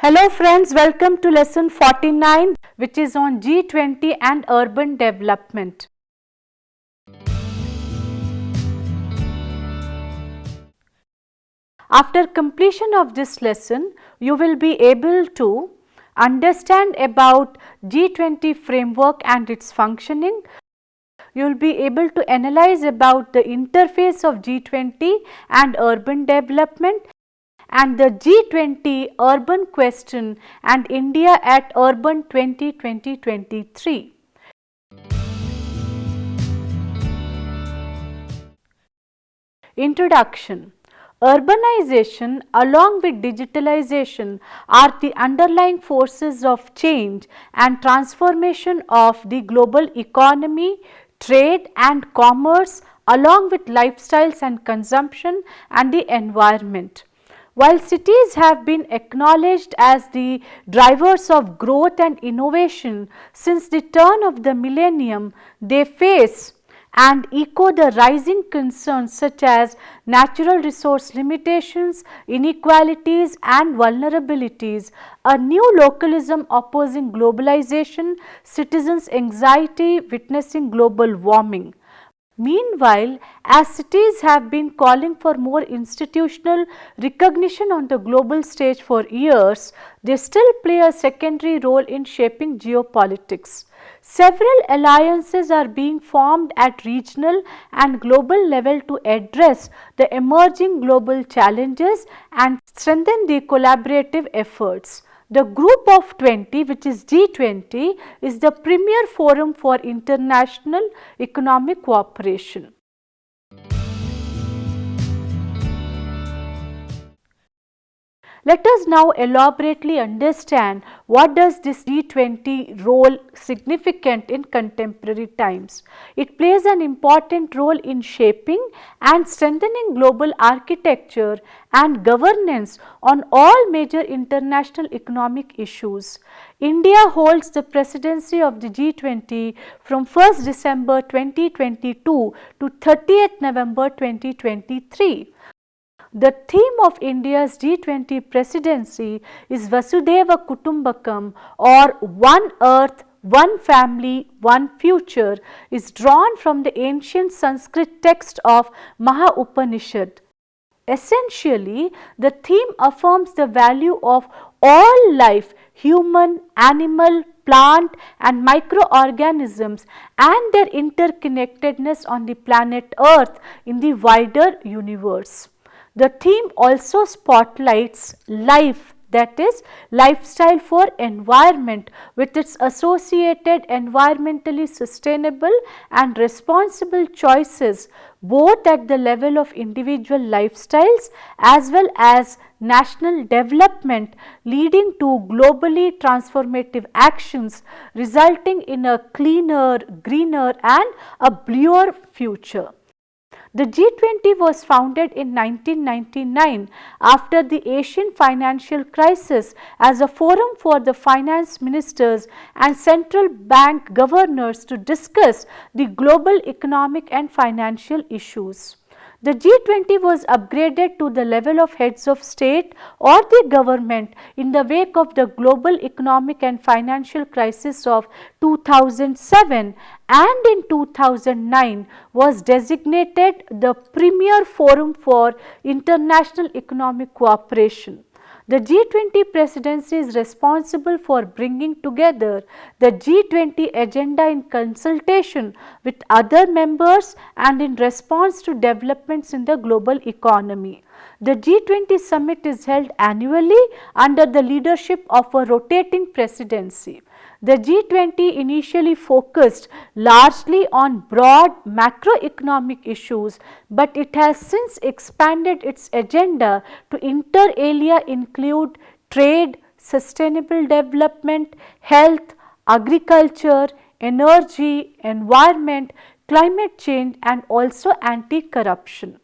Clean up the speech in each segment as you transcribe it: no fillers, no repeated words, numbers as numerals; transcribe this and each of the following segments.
Hello friends, welcome to lesson 49 which is on G20 and urban development. After completion of this lesson, you will be able to understand about G20 framework and its functioning. You will be able to analyze about the interface of G20 and urban development and the G20 urban question and India at urban 2023. Introduction. Urbanization along with digitalization are the underlying forces of change and transformation of the global economy, trade and commerce along with lifestyles and consumption and the environment. While cities have been acknowledged as the drivers of growth and innovation since the turn of the millennium, they face and echo the rising concerns such as natural resource limitations, inequalities and vulnerabilities, a new localism opposing globalization, citizens' anxiety witnessing global warming. Meanwhile, as cities have been calling for more institutional recognition on the global stage for years, they still play a secondary role in shaping geopolitics. Several alliances are being formed at regional and global level to address the emerging global challenges and strengthen the collaborative efforts. The Group of 20, which is G20, is the premier forum for international economic cooperation. Let us now elaborately understand what does this G20 role significant in contemporary times. It plays an important role in shaping and strengthening global architecture and governance on all major international economic issues. India holds the presidency of the G20 from 1st December 2022 to 30th November 2023. The theme of India's G20 presidency is Vasudhaiva Kutumbakam or One Earth, One Family, One Future is drawn from the ancient Sanskrit text of Maha Upanishad. Essentially, the theme affirms the value of all life, human, animal, plant and microorganisms and their interconnectedness on the planet Earth in the wider universe. The theme also spotlights life, that is lifestyle for environment with its associated environmentally sustainable and responsible choices both at the level of individual lifestyles as well as national development, leading to globally transformative actions resulting in a cleaner, greener and a bluer future. The G20 was founded in 1999 after the Asian financial crisis as a forum for the finance ministers and central bank governors to discuss the global economic and financial issues. The G20 was upgraded to the level of heads of state or the government in the wake of the global economic and financial crisis of 2007 and in 2009 was designated the premier forum for international economic cooperation. The G20 presidency is responsible for bringing together the G20 agenda in consultation with other members and in response to developments in the global economy. The G20 summit is held annually under the leadership of a rotating presidency. The G20 initially focused largely on broad macroeconomic issues, but it has since expanded its agenda to inter alia include trade, sustainable development, health, agriculture, energy, environment, climate change and also anti-corruption.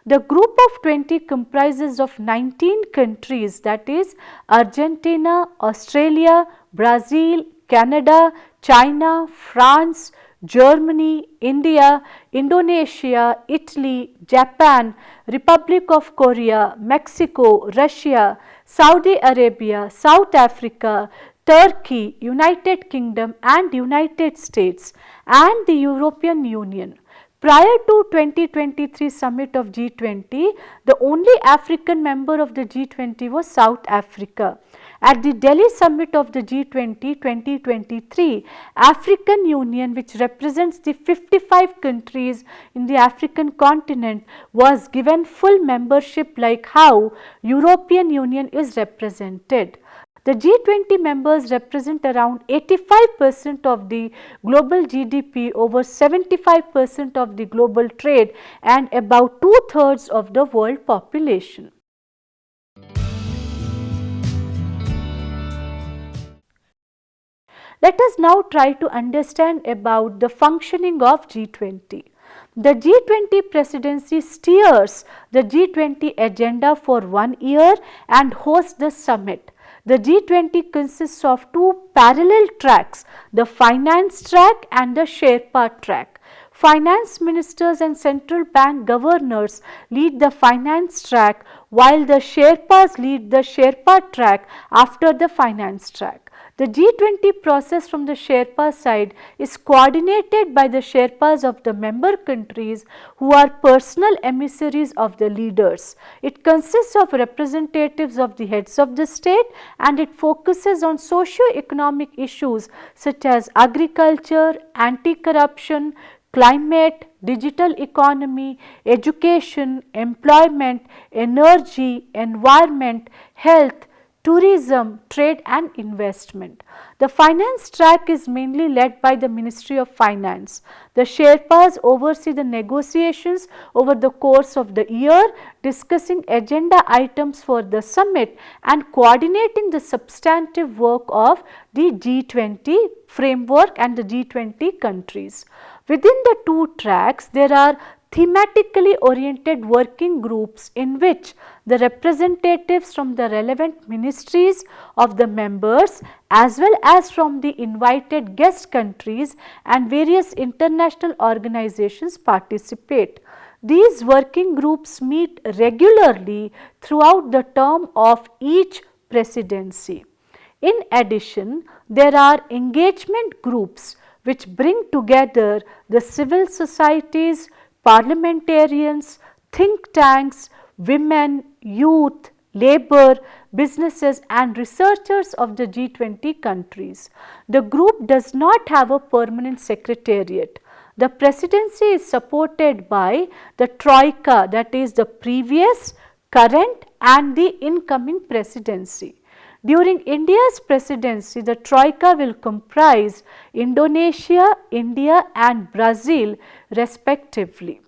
The Group of 20 comprises of 19 countries, that is Argentina, Australia, Brazil, Canada, China, France, Germany, India, Indonesia, Italy, Japan, Republic of Korea, Mexico, Russia, Saudi Arabia, South Africa, Turkey, United Kingdom and United States and the European Union. Prior to 2023 summit of G20, the only African member of the G20 was South Africa. At the Delhi summit of the G20 2023, African Union, which represents the 55 countries in the African continent, was given full membership like how European Union is represented. The G20 members represent around 85% of the global GDP, over 75% of the global trade and about two-thirds of the world population. Let us now try to understand about the functioning of G20. The G20 presidency steers the G20 agenda for 1 year and hosts the summit. The G20 consists of two parallel tracks, the finance track and the Sherpa track. Finance ministers and central bank governors lead the finance track, while the Sherpas lead the Sherpa track after the finance track. The G20 process from the Sherpa side is coordinated by the Sherpas of the member countries who are personal emissaries of the leaders. It consists of representatives of the heads of the state and it focuses on socio-economic issues such as agriculture, anti-corruption, climate, digital economy, education, employment, energy, environment, health, tourism, trade and investment. The finance track is mainly led by the Ministry of Finance. The Sherpas oversee the negotiations over the course of the year, discussing agenda items for the summit and coordinating the substantive work of the G20 framework and the G20 countries. Within the two tracks, there are thematically oriented working groups in which the representatives from the relevant ministries of the members as well as from the invited guest countries and various international organizations participate. These working groups meet regularly throughout the term of each presidency. In addition, there are engagement groups which bring together the civil societies, parliamentarians, think tanks, women, youth, labor, businesses and researchers of the G20 countries. The group does not have a permanent secretariat. The presidency is supported by the Troika, that is the previous, current and the incoming presidency. During India's presidency, the Troika will comprise Indonesia, India and Brazil respectively.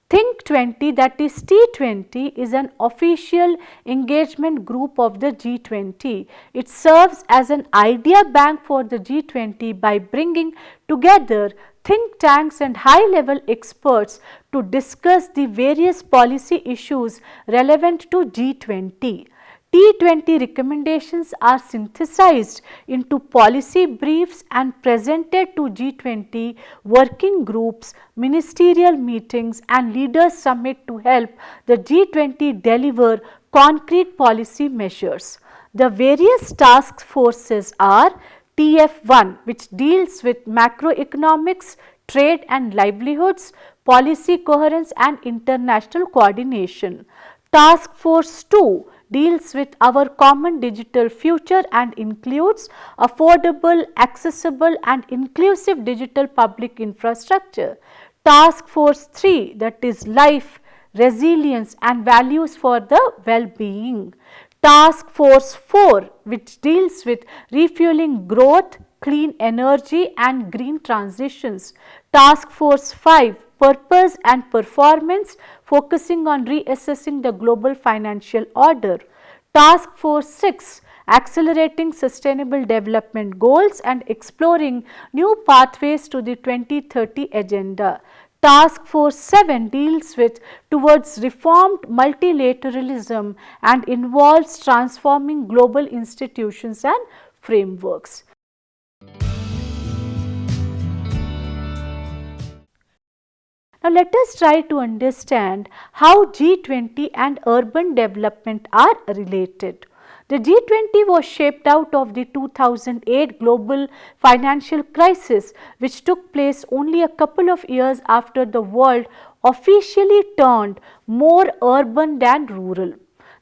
Think 20, that is T20, is an official engagement group of the G20. It serves as an idea bank for the G20 by bringing together think tanks and high-level experts to discuss the various policy issues relevant to G20. T20 recommendations are synthesized into policy briefs and presented to G20 working groups, ministerial meetings and leaders summit to help the G20 deliver concrete policy measures. The various task forces are TF1, which deals with macroeconomics, trade and livelihoods, policy coherence and international coordination. Task Force 2 deals with our common digital future and includes affordable, accessible and inclusive digital public infrastructure. Task Force 3, that is life, resilience and values for the well-being. Task Force 4, which deals with refueling growth, clean energy and green transitions. Task Force 5, purpose and performance, focusing on reassessing the global financial order. Task Force 6, accelerating sustainable development goals and exploring new pathways to the 2030 agenda. Task Force 7 deals with towards reformed multilateralism and involves transforming global institutions and frameworks. Now, let us try to understand how G20 and urban development are related. The G20 was shaped out of the 2008 global financial crisis, which took place only a couple of years after the world officially turned more urban than rural.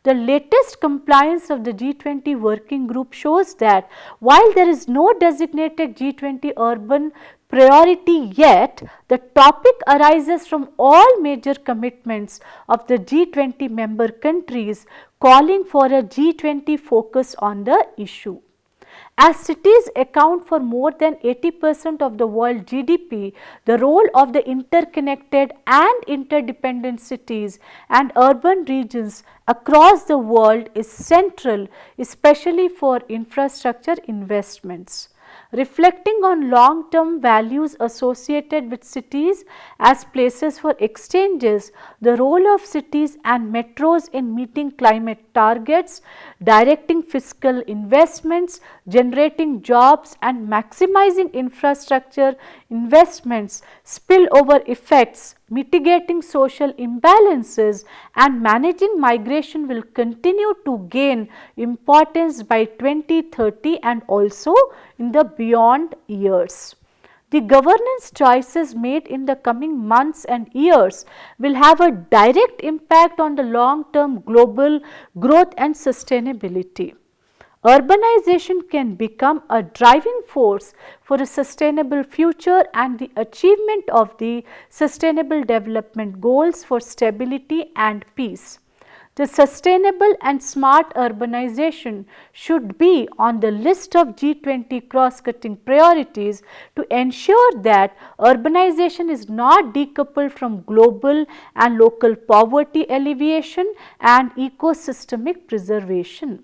The latest compliance of the G20 working group shows that while there is no designated G20 urban priority yet, the topic arises from all major commitments of the G20 member countries calling for a G20 focus on the issue. As cities account for more than 80% of the world GDP, the role of the interconnected and interdependent cities and urban regions across the world is central, especially for infrastructure investments. Reflecting on long-term values associated with cities as places for exchanges, the role of cities and metros in meeting climate targets, directing fiscal investments, generating jobs and maximizing infrastructure investments, spillover effects, mitigating social imbalances and managing migration will continue to gain importance by 2030 and also in the beyond years. The governance choices made in the coming months and years will have a direct impact on the long-term global growth and sustainability. Urbanization can become a driving force for a sustainable future and the achievement of the Sustainable Development Goals for stability and peace. The sustainable and smart urbanization should be on the list of G20 cross-cutting priorities to ensure that urbanization is not decoupled from global and local poverty alleviation and ecosystemic preservation.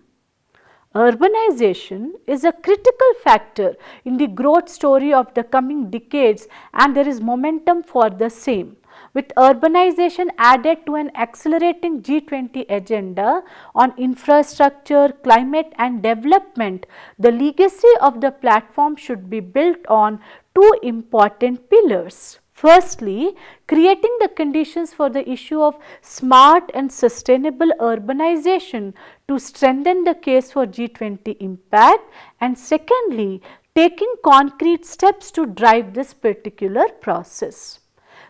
Urbanization is a critical factor in the growth story of the coming decades and there is momentum for the same. With urbanization added to an accelerating G20 agenda on infrastructure, climate and development, the legacy of the platform should be built on two important pillars. Firstly, creating the conditions for the issue of smart and sustainable urbanization to strengthen the case for G20 impact, and secondly, taking concrete steps to drive this particular process.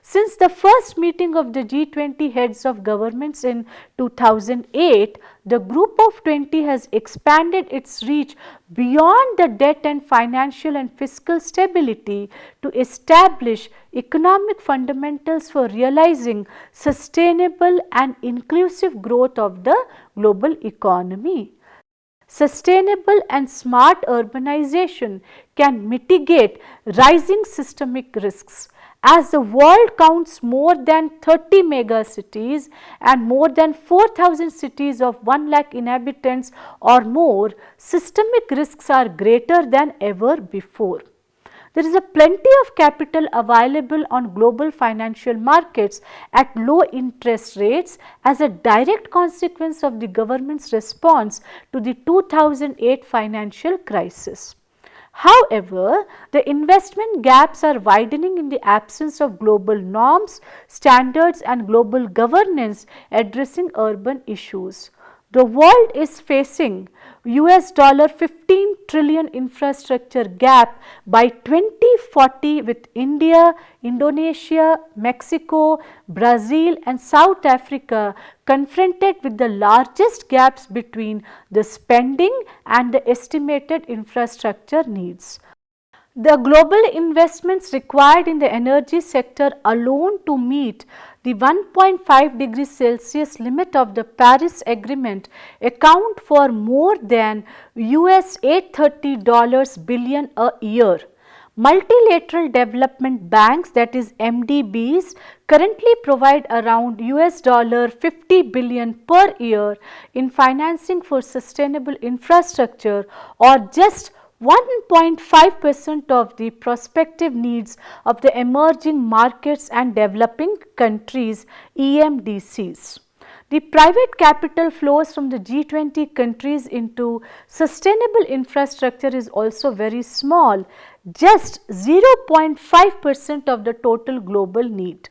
Since the first meeting of the G20 heads of governments in 2008, the group of 20 has expanded its reach beyond the debt and financial and fiscal stability to establish economic fundamentals for realizing sustainable and inclusive growth of the global economy. Sustainable and smart urbanization can mitigate rising systemic risks. As the world counts more than 30 mega cities and more than 4,000 cities of 1 lakh inhabitants or more, systemic risks are greater than ever before. There is a plenty of capital available on global financial markets at low interest rates as a direct consequence of the government's response to the 2008 financial crisis. However, the investment gaps are widening in the absence of global norms, standards and global governance addressing urban issues. The world is facing $15 trillion infrastructure gap by 2040 with India, Indonesia, Mexico, Brazil and South Africa confronted with the largest gaps between the spending and the estimated infrastructure needs. The global investments required in the energy sector alone to meet the 1.5 degrees Celsius limit of the Paris Agreement account for more than $830 billion a year. Multilateral development banks, that is MDBs, currently provide around $50 billion per year in financing for sustainable infrastructure or just 1.5% of the prospective needs of the emerging markets and developing countries EMDCs. The private capital flows from the G20 countries into sustainable infrastructure is also very small, just 0.5% of the total global need.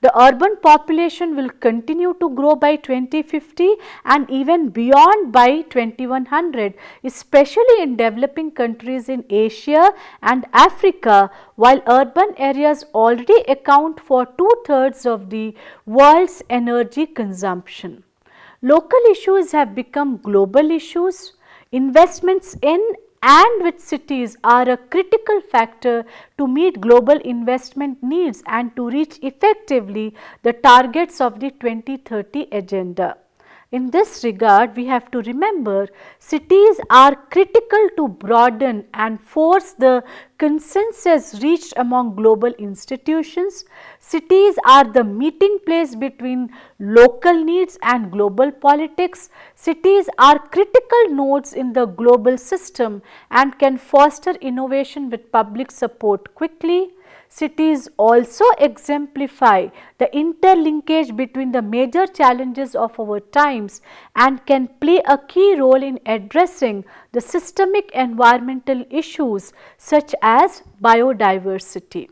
The urban population will continue to grow by 2050 and even beyond by 2100, especially in developing countries in Asia and Africa, while urban areas already account for 2/3 of the world's energy consumption. Local issues have become global issues. Investments in and with cities are a critical factor to meet global investment needs and to reach effectively the targets of the 2030 agenda. In this regard, we have to remember cities are critical to broaden and force the consensus reached among global institutions. Cities are the meeting place between local needs and global politics. Cities are critical nodes in the global system and can foster innovation with public support quickly. Cities also exemplify the interlinkage between the major challenges of our times and can play a key role in addressing the systemic environmental issues such as biodiversity.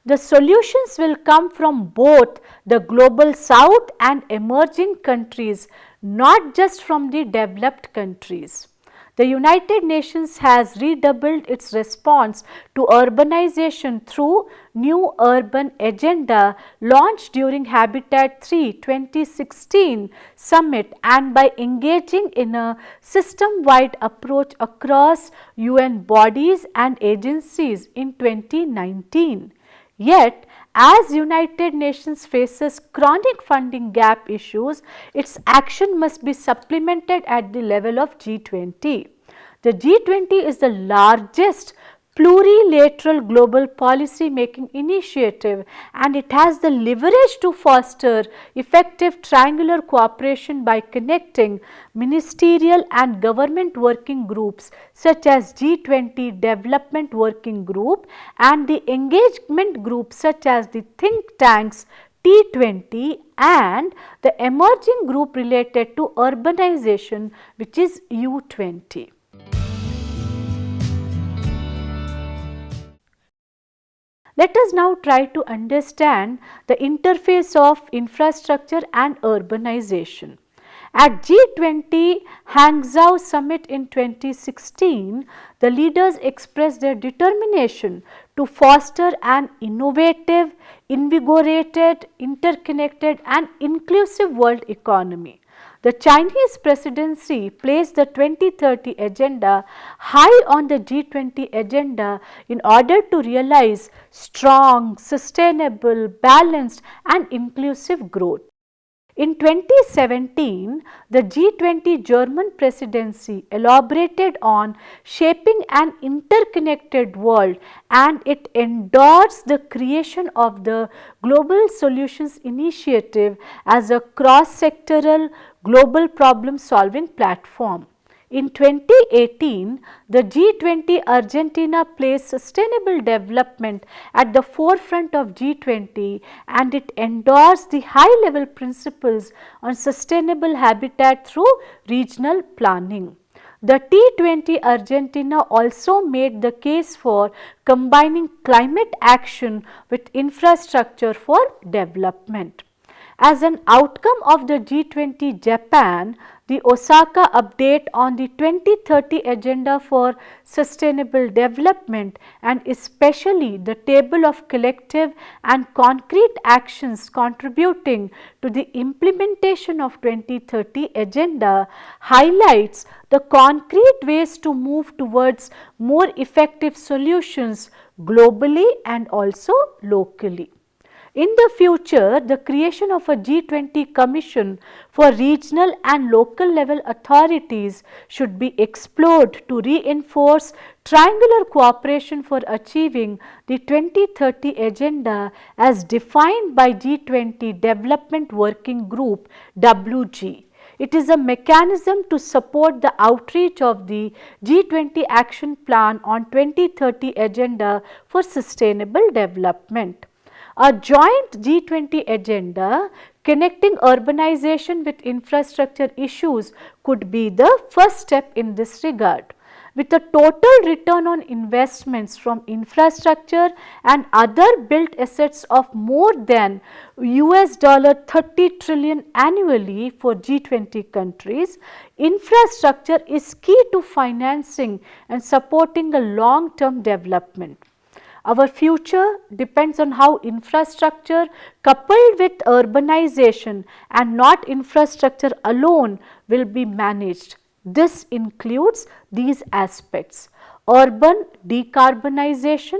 The solutions will come from both the global south and emerging countries, not just from the developed countries. The United Nations has redoubled its response to urbanization through New Urban Agenda launched during Habitat 3 2016 summit and by engaging in a system-wide approach across UN bodies and agencies in 2019. Yet, as United Nations faces chronic funding gap issues, its action must be supplemented at the level of G20. The G20 is the largest plurilateral global policy making initiative and it has the leverage to foster effective triangular cooperation by connecting ministerial and government working groups such as G20 Development Working Group and the engagement groups such as the think tanks T20 and the emerging group related to urbanization, which is U20. Let us now try to understand the interface of infrastructure and urbanization. At G20 Hangzhou Summit in 2016, the leaders expressed their determination to foster an innovative, invigorated, interconnected and inclusive world economy. The Chinese presidency placed the 2030 agenda high on the G20 agenda in order to realize strong, sustainable, balanced and inclusive growth. In 2017, the G20 German presidency elaborated on shaping an interconnected world and it endorsed the creation of the Global Solutions Initiative as a cross-sectoral global problem-solving platform. In 2018, the G20 Argentina placed sustainable development at the forefront of G20 and it endorsed the high-level principles on sustainable habitat through regional planning. The T20 Argentina also made the case for combining climate action with infrastructure for development. As an outcome of the G20 Japan, the Osaka update on the 2030 agenda for sustainable development and especially the table of collective and concrete actions contributing to the implementation of 2030 agenda highlights the concrete ways to move towards more effective solutions globally and also locally. In the future, the creation of a G20 Commission for regional and local level authorities should be explored to reinforce triangular cooperation for achieving the 2030 agenda as defined by G20 Development Working Group WG. It is a mechanism to support the outreach of the G20 Action Plan on 2030 agenda for sustainable development. A joint G20 agenda connecting urbanization with infrastructure issues could be the first step in this regard. with a total return on investments from infrastructure and other built assets of more than $30 trillion annually for G20 countries. Infrastructure is key to financing and supporting a long-term development. Our future depends on how infrastructure coupled with urbanization and not infrastructure alone will be managed. This includes these aspects: urban decarbonization,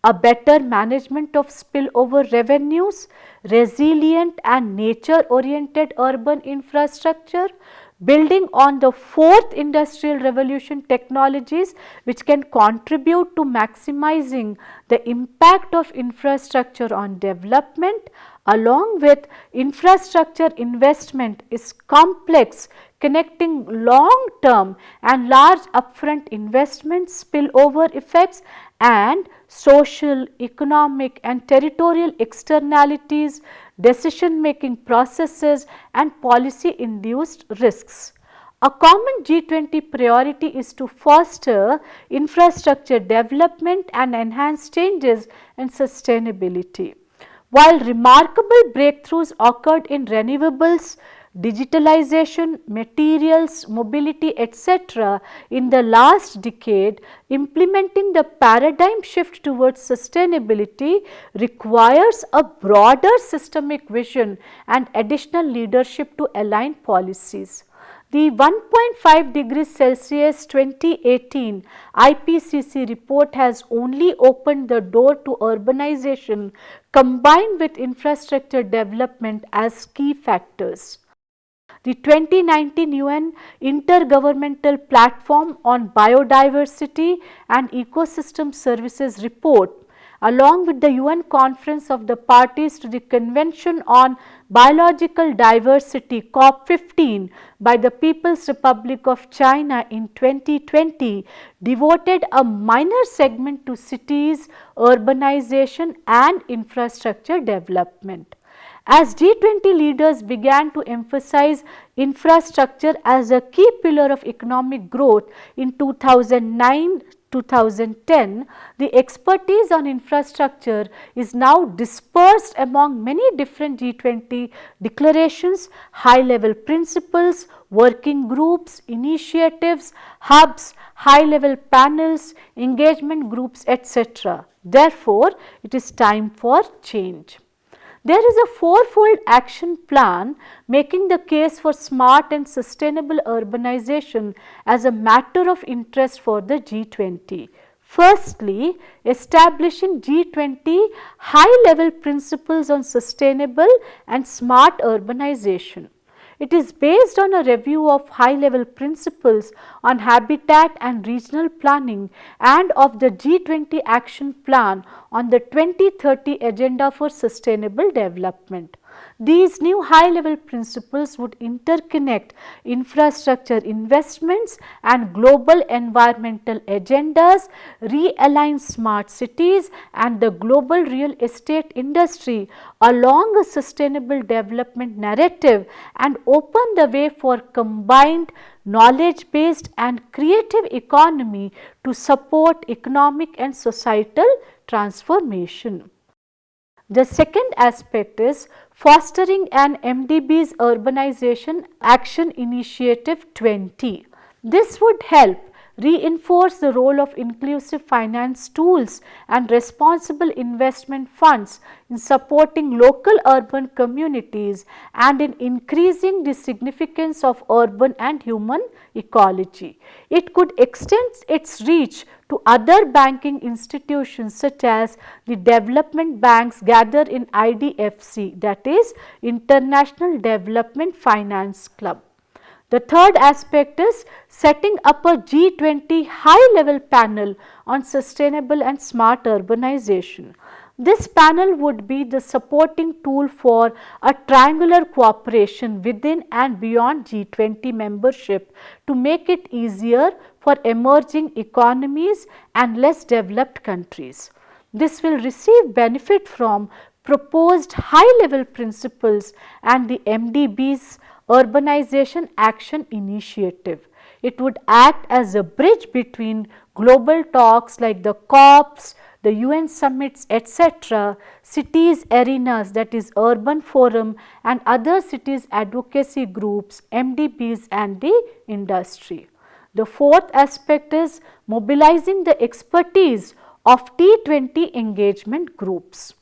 a better management of spillover revenues, resilient and nature oriented urban infrastructure, building on the fourth industrial revolution technologies which can contribute to maximizing the impact of infrastructure on development. Along with infrastructure investment is complex, connecting long term and large upfront investments, spillover effects and social, economic and territorial externalities, decision making processes and policy induced risks. A common G20 priority is to foster infrastructure development and enhance changes in sustainability. While remarkable breakthroughs occurred in renewables, digitalization, materials, mobility, etc. in the last decade, implementing the paradigm shift towards sustainability requires a broader systemic vision and additional leadership to align policies. The 1.5 degrees Celsius 2018 IPCC report has only opened the door to urbanization combined with infrastructure development as key factors. The 2019 UN Intergovernmental Platform on Biodiversity and Ecosystem Services report, along with the UN Conference of the Parties to the Convention on Biological Diversity (COP15) by the People's Republic of China in 2020, devoted a minor segment to cities, urbanization and infrastructure development. As G20 leaders began to emphasize infrastructure as a key pillar of economic growth in 2009-2010, the expertise on infrastructure is now dispersed among many different G20 declarations, high-level principles, working groups, initiatives, hubs, high-level panels, engagement groups, etc. Therefore, it is time for change. There is a fourfold action plan making the case for smart and sustainable urbanization as a matter of interest for the G20. Firstly, establishing G20 high-level principles on sustainable and smart urbanization. It is based on a review of high-level principles on habitat and regional planning and of the G20 action plan on the 2030 Agenda for Sustainable Development. These new high-level principles would interconnect infrastructure investments and global environmental agendas, realign smart cities and the global real estate industry along a sustainable development narrative and open the way for combined knowledge-based and creative economy to support economic and societal transformation. The second aspect is fostering an MDB's Urbanization Action Initiative 20. This would help reinforce the role of inclusive finance tools and responsible investment funds in supporting local urban communities and in increasing the significance of urban and human ecology. It could extend its reach to other banking institutions such as the development banks gathered in IDFC, that is International Development Finance Club. The third aspect is setting up a G20 high-level panel on sustainable and smart urbanization. This panel would be the supporting tool for a triangular cooperation within and beyond G20 membership to make it easier for emerging economies and less developed countries. This will receive benefit from proposed high-level principles and the MDB's Urbanization Action Initiative. It would act as a bridge between global talks like the COPs, the UN summits, etc., cities arenas, that is urban forum, and other cities advocacy groups, MDBs, and the industry. The fourth aspect is mobilizing the expertise of T20 engagement groups.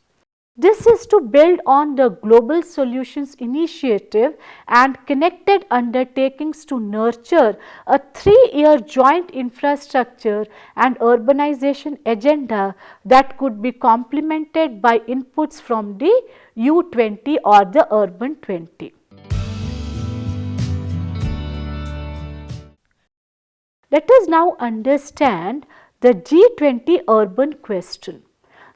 This is to build on the Global Solutions Initiative and connected undertakings to nurture a 3-year joint infrastructure and urbanization agenda that could be complemented by inputs from the U20 or the Urban 20. Let us now understand the G20 urban question.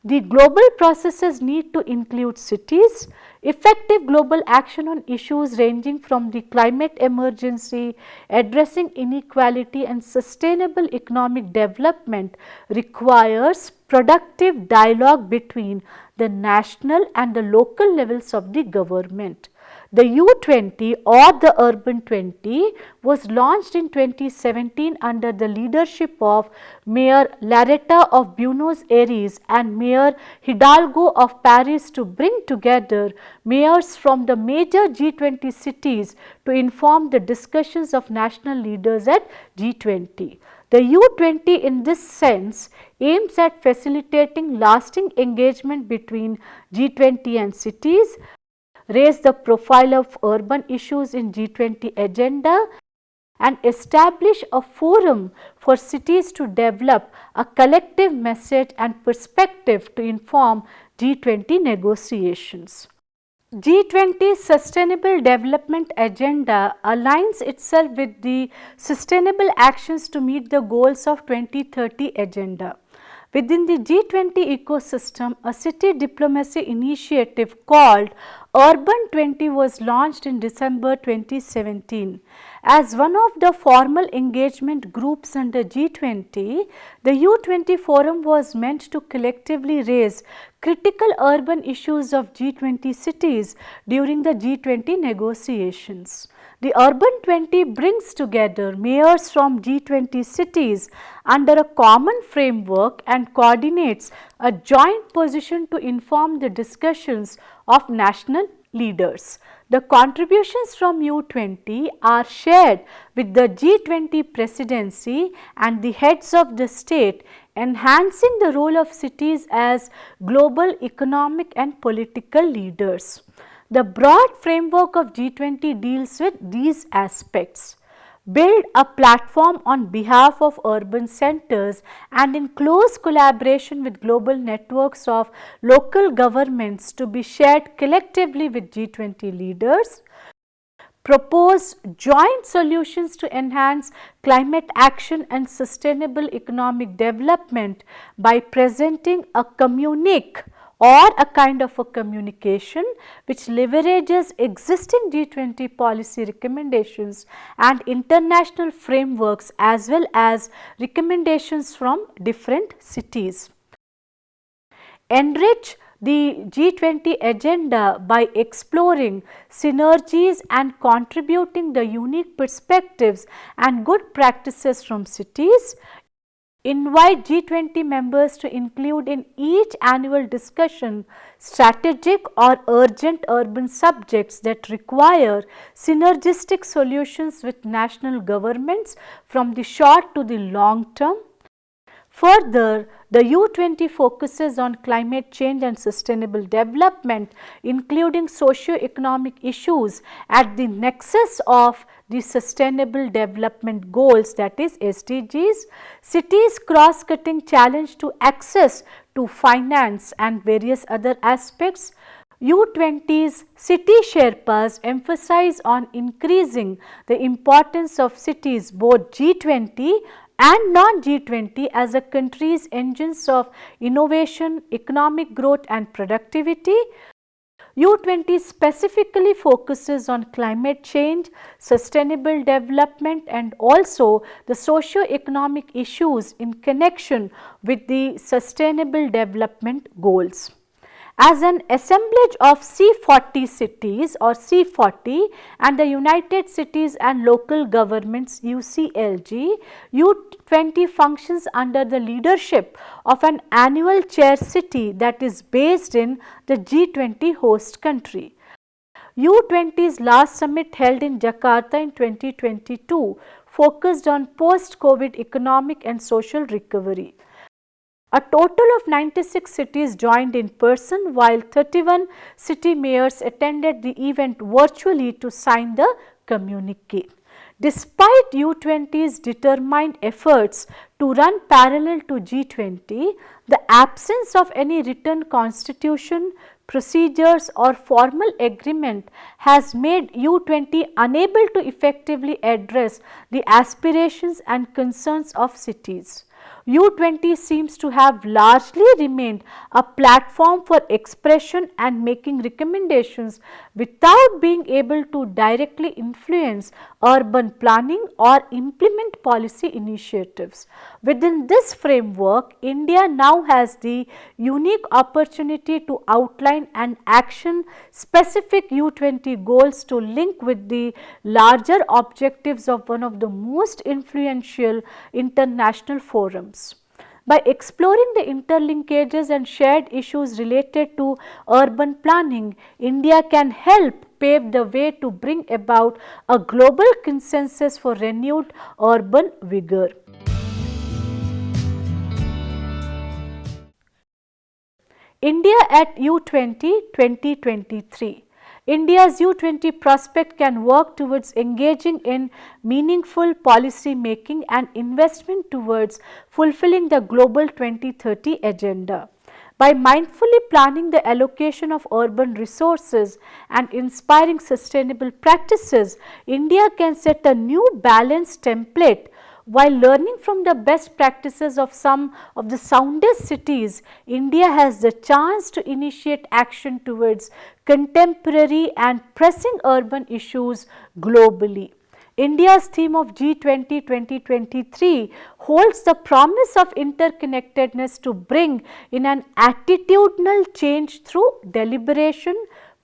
The global processes need to include cities, effective global action on issues ranging from the climate emergency, addressing inequality, and sustainable economic development requires productive dialogue between the national and the local levels of the government. The U20 or the Urban 20 was launched in 2017 under the leadership of Mayor Larreta of Buenos Aires and Mayor Hidalgo of Paris to bring together mayors from the major G20 cities to inform the discussions of national leaders at G20. The U20 in this sense aims at facilitating lasting engagement between G20 and cities, raise the profile of urban issues in G20 agenda, and establish a forum for cities to develop a collective message and perspective to inform G20 negotiations. G20 Sustainable Development Agenda aligns itself with the sustainable actions to meet the goals of 2030 agenda. Within the G20 ecosystem, a city diplomacy initiative called Urban 20 was launched in December 2017. As one of the formal engagement groups under G20, the U20 forum was meant to collectively raise critical urban issues of G20 cities during the G20 negotiations. The Urban 20 brings together mayors from G20 cities under a common framework and coordinates a joint position to inform the discussions of national leaders. The contributions from U20 are shared with the G20 presidency and the heads of the state, enhancing the role of cities as global economic and political leaders. The broad framework of G20 deals with these aspects. Build a platform on behalf of urban centers and in close collaboration with global networks of local governments to be shared collectively with G20 leaders. Propose joint solutions to enhance climate action and sustainable economic development by presenting a communique or a kind of a communication which leverages existing G20 policy recommendations and international frameworks as well as recommendations from different cities. Enrich the G20 agenda by exploring synergies and contributing the unique perspectives and good practices from cities. Invite G20 members to include in each annual discussion strategic or urgent urban subjects that require synergistic solutions with national governments from the short to the long term. Further, the U20 focuses on climate change and sustainable development, including socio-economic issues at the nexus of the Sustainable Development Goals, that is SDGs, cities' cross-cutting challenge to access to finance and various other aspects. U20's city Sherpas emphasize on increasing the importance of cities, both G20 and non-G20, as a country's engines of innovation, economic growth and productivity. U20 specifically focuses on climate change, sustainable development and also the socio-economic issues in connection with the sustainable development goals. As an assemblage of C40 cities or C40 and the United Cities and Local Governments UCLG, U20 functions under the leadership of an annual chair city that is based in the G20 host country. U20's last summit held in Jakarta in 2022 focused on post-COVID economic and social recovery. A total of 96 cities joined in person while 31 city mayors attended the event virtually to sign the communique. Despite U20's determined efforts to run parallel to G20, the absence of any written constitution, procedures or formal agreement has made U20 unable to effectively address the aspirations and concerns of cities. U20 seems to have largely remained a platform for expression and making recommendations without being able to directly influence urban planning or implement policy initiatives. Within this framework, India now has the unique opportunity to outline and action specific U20 goals to link with the larger objectives of one of the most influential international forums. By exploring the interlinkages and shared issues related to urban planning, India can help pave the way to bring about a global consensus for renewed urban vigor. India at U20 2023. India's U20 prospect can work towards engaging in meaningful policy making and investment towards fulfilling the global 2030 agenda. By mindfully planning the allocation of urban resources and inspiring sustainable practices, India can set a new balanced template. While learning from the best practices of some of the soundest cities, India has the chance to initiate action towards contemporary and pressing urban issues globally. India's theme of G20 2023 holds the promise of interconnectedness to bring in an attitudinal change through deliberation,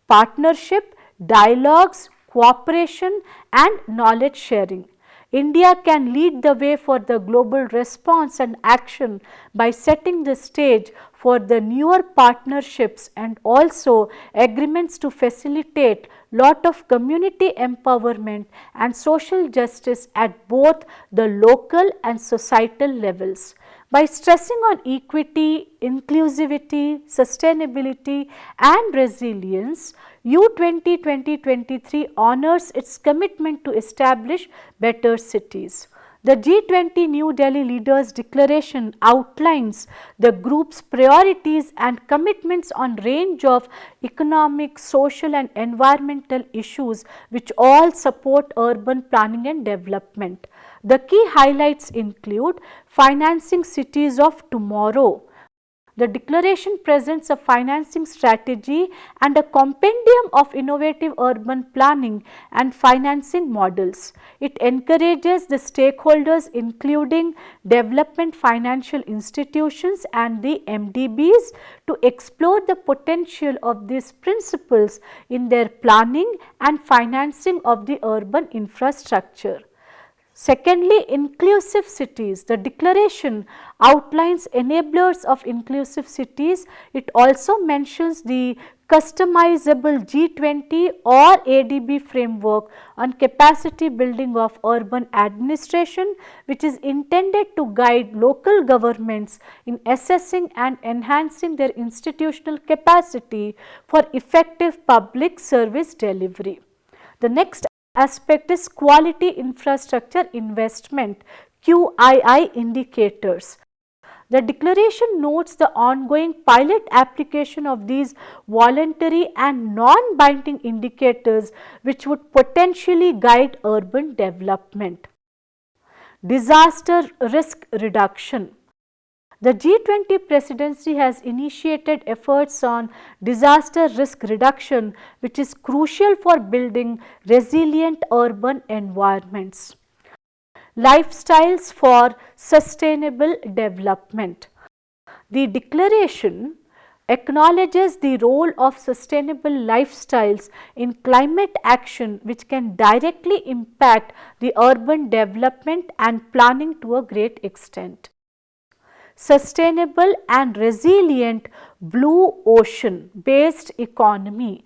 partnership, dialogues, cooperation and knowledge sharing. India can lead the way for the global response and action by setting the stage for the newer partnerships and also agreements to facilitate lot of community empowerment and social justice at both the local and societal levels. By stressing on equity, inclusivity, sustainability and resilience, U20 2023 honors its commitment to establish better cities. The G20 New Delhi Leaders Declaration outlines the group's priorities and commitments on range of economic, social and environmental issues which all support urban planning and development. The key highlights include financing cities of tomorrow. The declaration presents a financing strategy and a compendium of innovative urban planning and financing models. It encourages the stakeholders including development financial institutions and the MDBs to explore the potential of these principles in their planning and financing of the urban infrastructure. Secondly, inclusive cities. The declaration outlines enablers of inclusive cities. It also mentions the customizable G20 or ADB framework on capacity building of urban administration, which is intended to guide local governments in assessing and enhancing their institutional capacity for effective public service delivery. The next aspect is quality infrastructure investment, QII indicators. The declaration notes the ongoing pilot application of these voluntary and non-binding indicators which would potentially guide urban development. Disaster risk reduction. The G20 presidency has initiated efforts on disaster risk reduction, which is crucial for building resilient urban environments. Lifestyles for sustainable development. The declaration acknowledges the role of sustainable lifestyles in climate action, which can directly impact the urban development and planning to a great extent. Sustainable and resilient blue ocean based economy.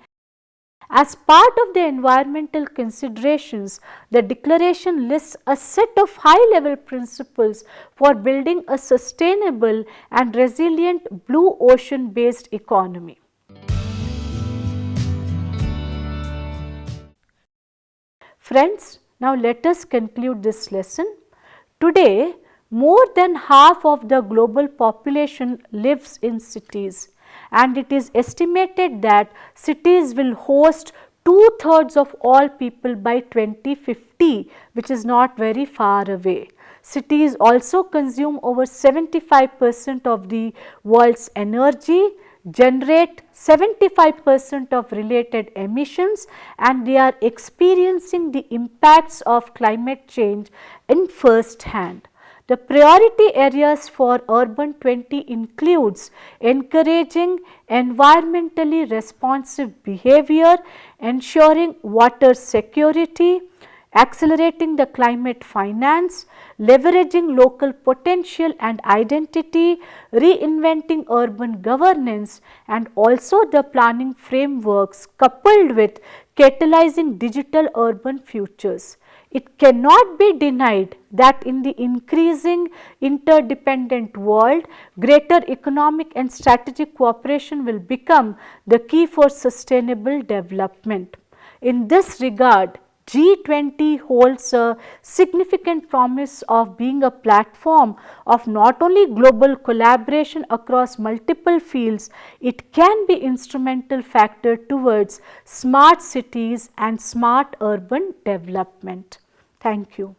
As part of the environmental considerations, the declaration lists a set of high-level principles for building a sustainable and resilient blue ocean-based economy. Friends, now let us conclude this lesson. Today, more than half of the global population lives in cities, and it is estimated that cities will host 2/3 of all people by 2050, which is not very far away. Cities also consume over 75% of the world's energy, generate 75% of related emissions, and they are experiencing the impacts of climate change in first hand. The priority areas for Urban 20 includes encouraging environmentally responsive behavior, ensuring water security, accelerating the climate finance, leveraging local potential and identity, reinventing urban governance, and also the planning frameworks coupled with catalyzing digital urban futures. It cannot be denied that in the increasing interdependent world, greater economic and strategic cooperation will become the key for sustainable development. In this regard, G20 holds a significant promise of being a platform of not only global collaboration across multiple fields, it can be instrumental factor towards smart cities and smart urban development. Thank you.